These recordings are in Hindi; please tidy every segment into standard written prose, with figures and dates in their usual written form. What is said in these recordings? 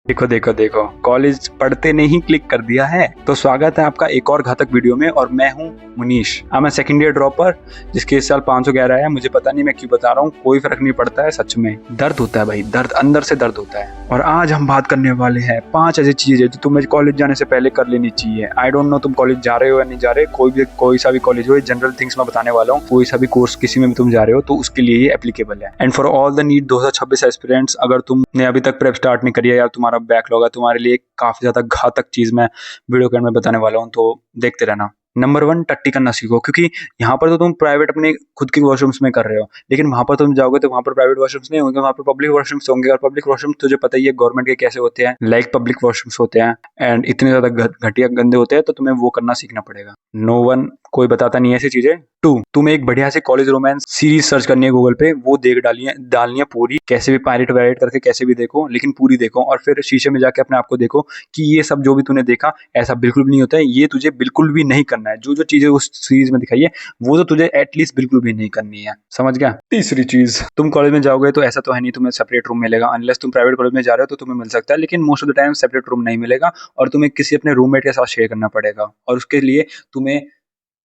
देखो देखो देखो, कॉलेज पढ़ते नहीं क्लिक कर दिया है। तो स्वागत है आपका एक और घातक वीडियो में। और मैं हूं मुनीश। मैं सेकंड ईयर ड्रॉपर, जिसके इस साल 511 है। मुझे पता नहीं मैं क्यों बता रहा हूँ, कोई फर्क नहीं पड़ता है। सच में दर्द होता है भाई, दर्द अंदर से दर्द होता है। और आज हम बात करने वाले हैं 5 ऐसी चीजें जो तुम्हें कॉलेज जाने से पहले कर लेनी चाहिए। आई डोंट नो तुम कॉलेज जा रहे हो या नहीं जा रहे, कोई सा भी कॉलेज हो, जनरल थिंग्स मैं बताने वाला हूँ। कोई सा भी कोर्स किसी में भी तुम जा रहे हो तो उसके लिए ये एप्लीकेबल है। And for all the NEET 2026 aspirants, अगर तुमने अभी तक प्रेप स्टार्ट नहीं करी है या तुम्हारा बैकलॉग है, तुम्हारे लिए काफी ज्यादा घातक चीज मैं वीडियो के एंड में बताने वाला हूँ, तो देखते रहना। नंबर 1, टट्टी करना सीखो। क्योंकि यहाँ पर तो तुम प्राइवेट अपने खुद के वॉशरूम्स में कर रहे हो, लेकिन वहां पर तुम जाओगे तो वहां पर प्राइवेट वॉशरूम्स नहीं होंगे, वहां पर पब्लिक वॉशरूम्स होंगे। और पब्लिक वॉशरूम तुझे पता ही है गवर्नमेंट के कैसे होते हैं, लाइक पब्लिक वॉशरूम्स होते हैं। एंड इतने ज्यादा घटिया गंदे होते हैं, तो तुम्हें वो करना सीखना पड़ेगा। नो वन कोई बताता नहीं है ऐसी चीजें। 2, तुम्हें एक बढ़िया से कॉलेज रोमांस सीरीज सर्च करनी है गूगल पे, वो देख डालनी है पूरी, कैसे भी पायरेट वायरेट करके कैसे भी देखो, लेकिन पूरी देखो। और फिर शीशे में जाके अपने आप को देखो कि ये सब जो भी तूने देखा ऐसा बिल्कुल भी नहीं होता है, ये तुझे बिल्कुल भी नहीं करना है। जो जो चीजें उस सीरीज में दिखाई है वो तो तुझे एटलीस्ट बिल्कुल भी नहीं करनी है, समझ गया। तीसरी चीज, तुम कॉलेज में जाओगे तो ऐसा तो है नहीं तुम्हें सेपरेट रूम मिलेगा, अनलेस तुम प्राइवेट कॉलेज में जा रहे हो तो तुम्हें मिल सकता है, लेकिन most of the time separate room नहीं मिलेगा और तुम्हें किसी अपने रूममेट के साथ शेयर करना पड़ेगा। और उसके लिए तुम्हें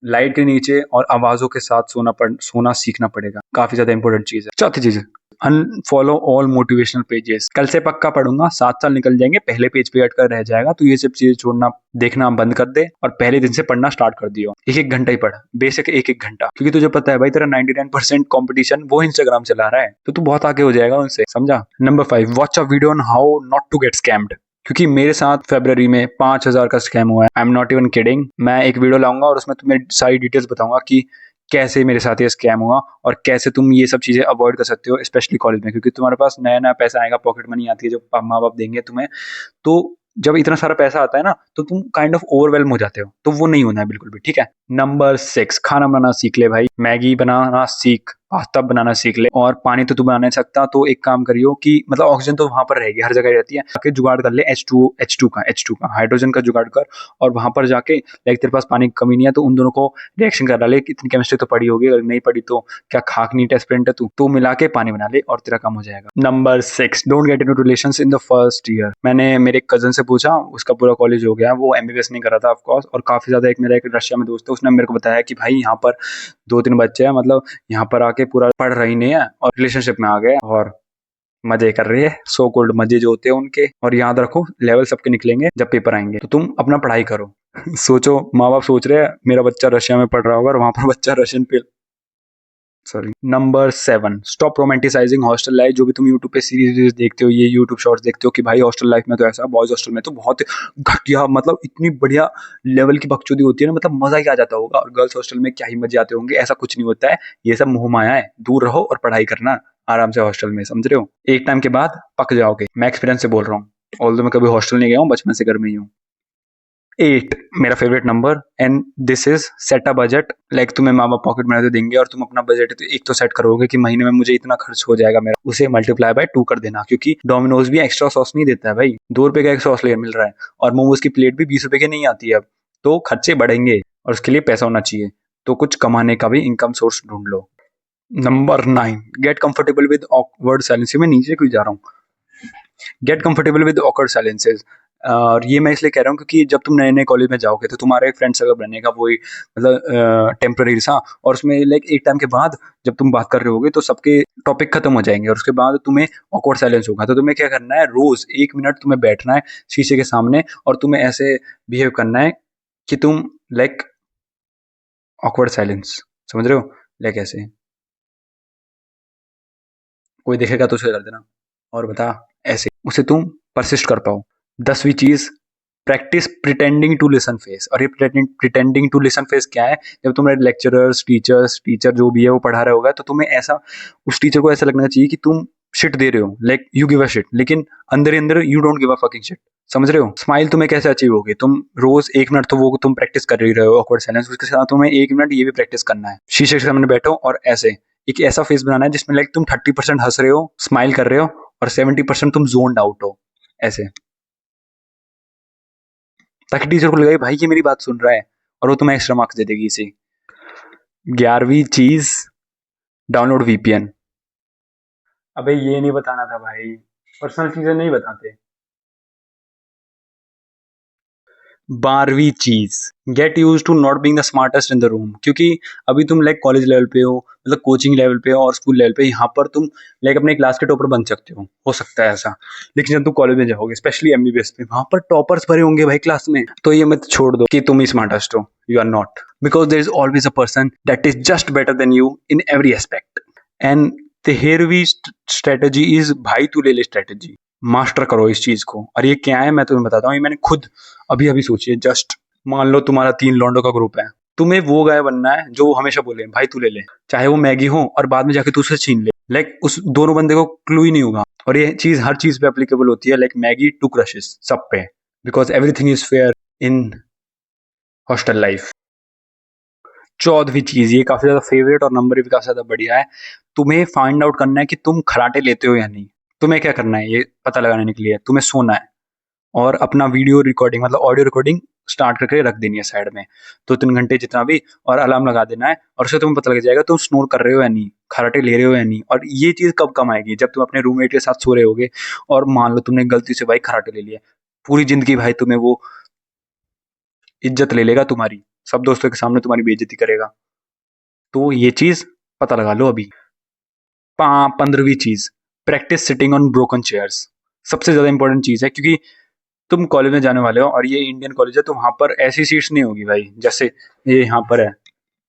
लाइट के नीचे और आवाजों के साथ सोना सीखना पड़ेगा। काफी ज्यादा इंपॉर्टेंट चीज है। चौथी चीज, अनफॉलो ऑल मोटिवेशनल पेजेस। कल से पक्का पढ़ूंगा, 7 साल निकल जाएंगे, पहले पेज पे अटकर रह जाएगा। तो ये सब चीजें छोड़ना, देखना बंद कर दे और पहले दिन से पढ़ना स्टार्ट कर दियो। एक एक घंटा ही पढ़, बेसिक एक एक घंटा, क्योंकि तुझे पता है भाई तेरा 99% कंपटीशन वो इंस्टाग्राम चला रहा है, तो तू बहुत आगे हो जाएगा उनसे, समझा। Number 5, watch a video on how not to get scammed. क्योंकि मेरे साथ फरवरी में 5,000 का स्कैम हुआ है। I am not even kidding. मैं एक वीडियो लाऊंगा और उसमें तुम्हें सारी डिटेल्स बताऊंगा कि कैसे मेरे साथ ये स्कैम हुआ और कैसे तुम ये सब चीजें अवॉइड कर सकते हो, स्पेशली कॉलेज में। क्योंकि तुम्हारे पास नया नया पैसा आएगा, पॉकेट मनी आती है जो माँ बाप देंगे तुम्हें। तो जब इतना सारा पैसा आता है ना, तो तुम काइंड ऑफ ओवरवेल्म हो जाते हो, तो वो नहीं होना है बिल्कुल भी, ठीक है। नंबर 6, खाना बनाना सीख ले भाई। मैगी बनाना सीख, पास्ता बनाना सीख ले। और पानी तो तू बना नहीं सकता, तो एक काम करियो कि मतलब ऑक्सीजन तो वहां पर रहेगी, हर जगह रहती है, जाके जुगाड़ कर ले H2 का हाइड्रोजन का जुगाड़ कर। और वहां पर जाके लाइक तेरे पास पानी की कमी नहीं है तो उन दोनों को रिएक्शन कर डाले। इतनी केमिस्ट्री तो पढ़ी होगी, अगर नहीं पढ़ी तो क्या खाक नीट एस्पिरेंट है तू, तो मिला के पानी बना ले और तेरा काम हो जाएगा। Number 6, don't get into relations in the first year. मैंने मेरे कजन से पूछा, उसका पूरा कॉलेज हो गया, वो एमबीबीएस नहीं कर रहा था ऑफ कोर्स। और काफी ज्यादा मेरा एक रशिया में दोस्त है, उसने मेरे को बताया कि भाई यहाँ पर 2-3 बच्चे हैं, मतलब यहाँ पर आके पूरा पढ़ रही नहीं है और रिलेशनशिप में आ गए और मजे कर रही है, सो कॉल्ड मजे जो होते हैं उनके। और याद रखो, लेवल सबके निकलेंगे जब पेपर आएंगे, तो तुम अपना पढ़ाई करो। सोचो, माँ बाप सोच रहे हैं मेरा बच्चा रशिया में पढ़ रहा होगा और वहां पर बच्चा रशियन पे, sorry. Number 7, stop romanticising hostel life. जो भी तुम यूट्यूब पे सीरीज देखते हो, ये यूट्यूब शॉर्ट्स देखते हो कि भाई हॉस्टल लाइफ में तो ऐसा, बॉयज हॉस्टल में तो बहुत घटिया, मतलब इतनी बढ़िया लेवल की बकचोदी होती है ना, मतलब मजा ही आ जाता होगा। और गर्ल्स हॉस्टल में क्या ही मजे आते होंगे, ऐसा कुछ नहीं होता है। ये सब मोह माया है, दूर रहो और पढ़ाई करना आराम से हॉस्टल में, समझ रहे हो। एक टाइम के बाद पक जाओगे, मैं एक्सपीरियंस से बोल रहा हूँ। ऑल्दो मैं कभी हॉस्टल नहीं गया हूँ, बचपन से घर में ही हूँ। 8, मेरा favourite number, and this is set a budget. Like तुम्हें माँ बाप पॉकेट मनी तो देंगे और तुम अपना बजट तो एक तो सेट करोगे कि महीने में मुझे इतना खर्च हो जाएगा मेरा, उसे मल्टीप्लाई बाय 2 कर देना। क्योंकि डोमिनोज भी एक्स्ट्रा सॉस नहीं देता है भाई, 2 रुपए का एक सॉस लेकर मिल रहा है और मोमोज की प्लेट भी 20 रुपए की नहीं आती है अब। तो खर्चे बढ़ेंगे और उसके लिए पैसा होना चाहिए, तो कुछ कमाने का भी इनकम सोर्स ढूंढ लो। Number 9, get comfortable with awkward silence. मैं नीचे क्यों जा रहा हूँ, get comfortable with awkward silences. और ये मैं इसलिए कह रहा हूँ क्योंकि जब तुम नए नए कॉलेज में जाओगे तो तुम्हारा एक फ्रेंड सर्कल बनेगा, वही मतलब टेम्पररी सा। और उसमें लाइक एक टाइम के बाद जब तुम बात कर रहे होगे तो सबके टॉपिक खत्म हो जाएंगे और उसके बाद तुम्हें ऑकवर्ड साइलेंस होगा। तो तुम्हें क्या करना है, रोज 1 मिनट तुम्हें बैठना है शीशे के सामने और तुम्हें ऐसे बिहेव करना है कि तुम लाइक ऑकवर्ड साइलेंस, समझ रहे हो, लाइक ऐसे कोई देखेगा तो उसे कर देना और बता, ऐसे उसे तुम परसिस्ट कर पाओ। 10वीं चीज, practice pretending to listen face. और ये प्रिटेंडिंग टू लिसन फेस क्या है, जब तुम्हारे लेक्चरर्स टीचर जो भी है वो पढ़ा रहे होगा, तो तुम्हें ऐसा, उस टीचर को ऐसा लगना चाहिए कि तुम शिट दे रहे हो, like you give a shit, लेकिन अंदर ही अंदर you don't give a fucking shit, समझ रहे हो। स्माइल तुम्हें कैसे अचीव होगी, तुम रोज 1 मिनट तो वो तुम प्रैक्टिस कर ही रहे हो ऑकवर्ड साइलेंस, उसके साथ तुम्हें 1 मिनट ये भी प्रैक्टिस करना है, शीशे के सामने बैठो और ऐसे एक ऐसा फेस बनाना है जिसमें लाइक तुम 30% हंस रहे हो, स्माइल कर रहे हो, और 70% तुम जोन्ड आउट हो, ऐसे, ताकि टीचर को लगे भाई ये मेरी बात सुन रहा है, और वो तुम्हें एक्स्ट्रा मार्क्स दे देगी इसे। 11वीं चीज, डाउनलोड वीपीएन। अबे ये नहीं बताना था भाई, पर्सनल चीजें नहीं बताते। 12वीं चीज, get used to not being the smartest in the room. क्योंकि अभी तुम लाइक कॉलेज लेवल पे हो, मतलब कोचिंग लेवल पे हो और स्कूल लेवल पे, यहाँ पर तुम लाइक अपने क्लास के टॉपर बन सकते हो सकता है ऐसा। लेकिन जब तुम कॉलेज में जाओगे, स्पेशली एमबीबीएस में, वहां पर टॉपर्स भरे होंगे भाई क्लास में, तो ये मत छोड़ दो कि तुम ही स्मार्टेस्ट हो। You are not, because there is always a person that is just better than you in every aspect. And the Harvey strategy is, भाई तू ले ले स्ट्रेटेजी, मास्टर करो इस चीज को। और ये क्या है मैं तुम्हें बताता हूँ, ये मैंने खुद अभी अभी सोची है। जस्ट मान लो तुम्हारा 3 लौंडों का ग्रुप है, तुम्हें वो गाय बनना है जो हमेशा बोले भाई तू ले ले, चाहे वो मैगी हो, और बाद में जाके तू उसे छीन ले। लाइक उस दोनों बंदे को क्लू ही नहीं होगा। और ये चीज हर चीज पे एप्लीकेबल होती है, लाइक मैगी टू क्रशेस, सब पे, because everything is fair in hostel life. 14वीं चीज, ये काफी ज्यादा फेवरेट और नंबर भी काफी ज्यादा बढ़िया है। तुम्हें फाइंड आउट करना है कि तुम खराटे लेते हो या नहीं। तुम्हें क्या करना है ये पता लगाने के लिए, तुम्हें सोना है और अपना वीडियो रिकॉर्डिंग मतलब ऑडियो रिकॉर्डिंग स्टार्ट करके रख देनी है साइड में, 2-3 घंटे जितना भी, और अलार्म लगा देना है। और उससे तुम्हें पता लग जाएगा तुम स्नोर कर रहे हो या नहीं, खराटे ले रहे हो या नहीं। और ये चीज कब कम आएगी, जब तुम अपने रूममेट के साथ सो रहे होगे और मान लो तुमने गलती से भाई खराटे ले लिए, पूरी जिंदगी भाई तुम्हें वो इज्जत ले लेगा तुम्हारी, सब दोस्तों के सामने तुम्हारी बेइज्जती करेगा। तो ये चीज पता लगा लो अभी। 15वीं चीज, practice sitting on broken chairs. सबसे ज्यादा इंपॉर्टेंट चीज है, क्योंकि तुम कॉलेज में जाने वाले हो और ये इंडियन कॉलेज है, तो वहां पर ऐसी सीट्स नहीं होगी भाई जैसे ये यहाँ पर है,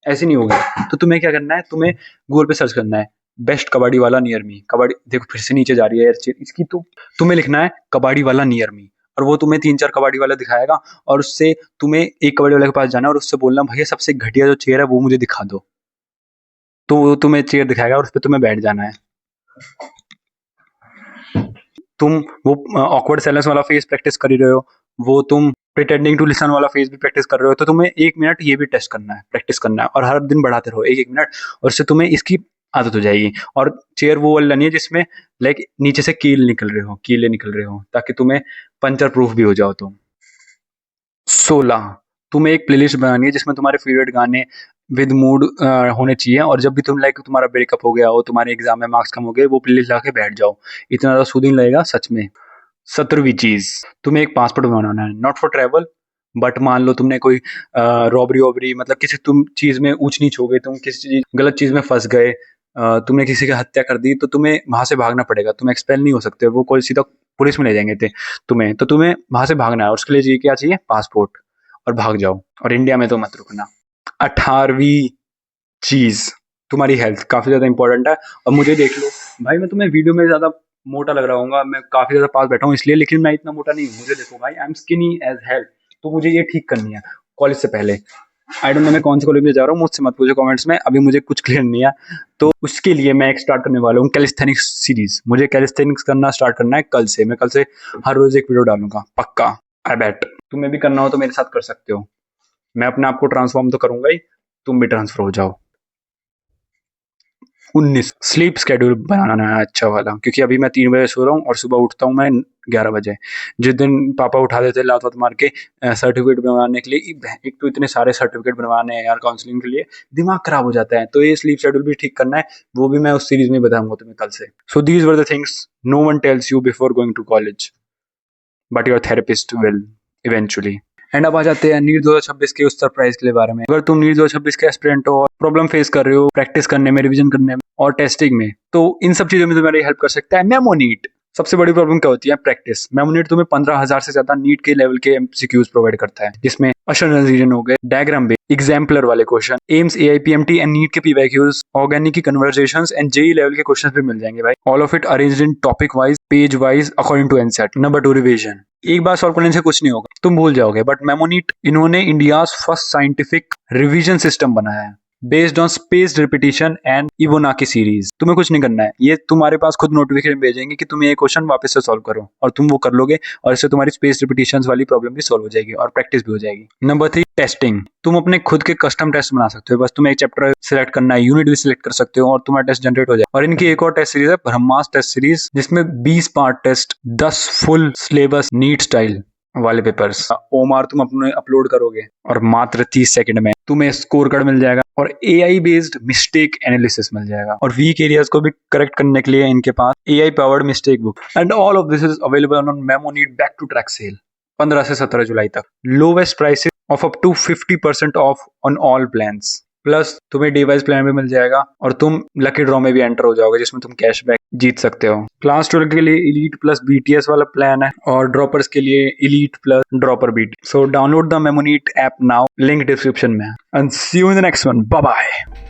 ऐसी नहीं होगी। तो तुम्हें क्या करना है, तुम्हें गूगल पे सर्च करना है बेस्ट कबाड़ी वाला नियर मी। कबाड़ी देखो फिर से नीचे जा रही है यार इसकी, तो तुम्हें लिखना है कबाड़ी वाला नियर मी, और वो तुम्हें 3-4 कबाड़ी वाला दिखाएगा। और उससे तुम्हें एक कबाड़ी वाले के पास जाना है और उससे बोलना भैया सबसे घटिया जो चेयर है वो मुझे दिखा दो। तो वो तुम्हें चेयर दिखाएगा और उस पर तुम्हें बैठ जाना है। तुम वो ऑकवर्ड साइलेंस वाला फेस प्रैक्टिस कर ही रहे हो, वो तुम प्रिटेंडिंग टू लिसन वाला फेस भी प्रैक्टिस कर रहे हो, तो तुम्हें 1 मिनट ये भी टेस्ट करना है, प्रैक्टिस करना है, और हर दिन बढ़ाते रहो 1-1 मिनट, और उससे तुम्हें इसकी आदत हो जाएगी। और चेयर वो वाली लेनी है जिसमें लाइक नीचे से कीले निकल रहे हो, ताकि तुम्हें पंचर प्रूफ भी हो जाओ तुम। 16, तुम्हें एक प्लेलिस्ट बनानी है जिसमें तुम्हारे फेवरेट गाने विद मूड होने चाहिए, और जब भी तुम लाइक तुम्हारा ब्रेकअप हो गया हो, तुम्हारे एग्जाम में मार्क्स कम हो गए, वो प्लेलिस्ट ला के बैठ जाओ। इतना ज्यादा सूदिंग लगेगा सच में। 17वीं चीज, तुम्हें एक पासपोर्ट बनाना है, नॉट फॉर ट्रैवल, बट मान लो तुमने कोई रॉबरी वॉबरी, मतलब किसी तुम चीज में ऊंच नीच हो गए, तुम किसी चीज गलत चीज में फंस गए, तुमने किसी की हत्या कर दी, तो तुम्हें वहां से भागना पड़ेगा। तुम एक्सपेल नहीं हो सकते, वो कोई सीधा पुलिस में ले जाएंगे थे तुम्हें, तो तुम्हें वहां से भागना है। और उसके लिए चाहिए क्या चाहिए, पासपोर्ट, और भाग जाओ। और इंडिया में तो मत रुकना। 18वीं चीज, तुम्हारी हेल्थ काफी ज्यादा इंपॉर्टेंट है। और मुझे देख लो भाई, मैं तुम्हें वीडियो में ज्यादा मोटा लग रहा हूँ, मैं काफी ज्यादा पास बैठा हूँ इसलिए, लेकिन मैं इतना मोटा नहीं हूँ। मुझे देखो भाई, I am skinny as health, तो मुझे ये ठीक करनी है कॉलेज से पहले। आई डोंट नो मैं कौन से कॉलेज में जा रहा हूँ, मुझसे मत पूछो कमेंट्स में, अभी मुझे कुछ क्लियर नहीं है। तो उसके लिए मैं एक स्टार्ट करने वाला हूँ कैलिस्थेनिक्स सीरीज। मुझे कैलिस्थेनिक्स करना स्टार्ट करना है कल से। मैं कल से हर रोज एक वीडियो डालूंगा पक्का, आई बेट। तुम्हें भी करना हो तो मेरे साथ कर सकते हो। मैं अपने आप को ट्रांसफॉर्म तो करूंगा ही, तुम भी ट्रांसफर हो जाओ। 19, स्लीप स्केड्यूल बनाना है अच्छा वाला, क्योंकि अभी मैं 3 बजे सो रहा हूँ और सुबह उठता हूँ मैं 11 बजे। जिस दिन पापा उठा देते लात वात मार के सर्टिफिकेट बनवाने के लिए, एक तो इतने सारे सर्टिफिकेट बनवाने हैं यार काउंसलिंग के लिए, दिमाग खराब हो जाता है। तो ये स्लीप शेड्यूल भी ठीक करना है, वो भी मैं उस सीरीज में बताऊंगा तुम्हें कल से। So these were the things no one tells you before going to college, but your therapist will eventually. And अब आ जाते हैं नीट 2026 के उस सरप्राइज के बारे में। अगर तुम नीट 2026 के एस्पिरेंट हो और प्रॉब्लम फेस कर रहे हो प्रैक्टिस करने में, रिवीजन करने में और टेस्टिंग में, तो इन सब चीजों में तुम्हारी हेल्प कर सकता है मेमोनीट। सबसे बड़ी प्रॉब्लम क्या होती है, प्रैक्टिस। मेमोनीट तुम्हें 15,000 से ज्यादा नीट के लेवल के एमसीक्यूज प्रोवाइड करता है, जिसमें अशरनेस रीजन हो गए, डायग्राम बेस्ड, एग्जाम्पलर वाले question, AIIMS AIPMT and NEET के पीवाईक्यूज, ऑर्गेनिक की कन्वर्सेशंस एंड जेई लेवल के क्वेश्चंस भी मिल जाएंगे भाई। All of it arranged in topic wise, page wise, according to NCERT. Number 2, revision. एक बार सॉल्व करने से कुछ नहीं होगा, तुम भूल जाओगे, बट मेमोनीट इन्होंने India's first scientific revision system बनाया है based on spaced repetition and Fibonacci series. तुम्हें कुछ नहीं करना है, ये तुम्हारे पास खुद नोटिफिकेशन भेजेंगे कि तुम्हें ये क्वेश्चन वापस से सॉल्व करो, और तुम वो कर लोगे, और इससे तुम्हारी स्पेस रिपीटिशंस वाली प्रॉब्लम भी सॉल्व हो जाएगी और प्रैक्टिस भी हो जाएगी। Number 3, testing. तुम अपने खुद के कस्टम टेस्ट बना सकते हो, बस तुम्हें एक चैप्टर सिलेक्ट करना है, यूनिट भी सिलेक्ट कर सकते हो, और तुम्हारा टेस्ट जनरेट हो जाए। और इनकी एक और टेस्ट सीरीज है ब्रह्मास्त्र टेस्ट सीरीज, जिसमें 20 part test, 10 full syllabus NEET style वाले पेपर्स। ओमार तुम अपने अपलोड करोगे और मात्र 30 सेकंड में तुम्हें स्कोर कार्ड मिल जाएगा, और एआई बेस्ड मिस्टेक एनालिसिस मिल जाएगा, और वीक एरियाज को भी करेक्ट करने के लिए इनके पास AI powered mistake book. And all of this is available on Memonet back to track sale. 15 से 17 जुलाई तक। Lowest prices of up to 50% off on all plans, plus तुम्हें डिवाइस प्लान भी मिल जाएगा और तुम लकी ड्रॉ में भी एंटर हो जाओगे जिसमें तुम कैशबैक जीत सकते हो। क्लास 12 के लिए इलीट प्लस बीटीएस वाला प्लान है और ड्रॉपर्स के लिए elite plus dropper BT. So download the MemoNEET app now, link description में है। And see you in the next one, bye bye.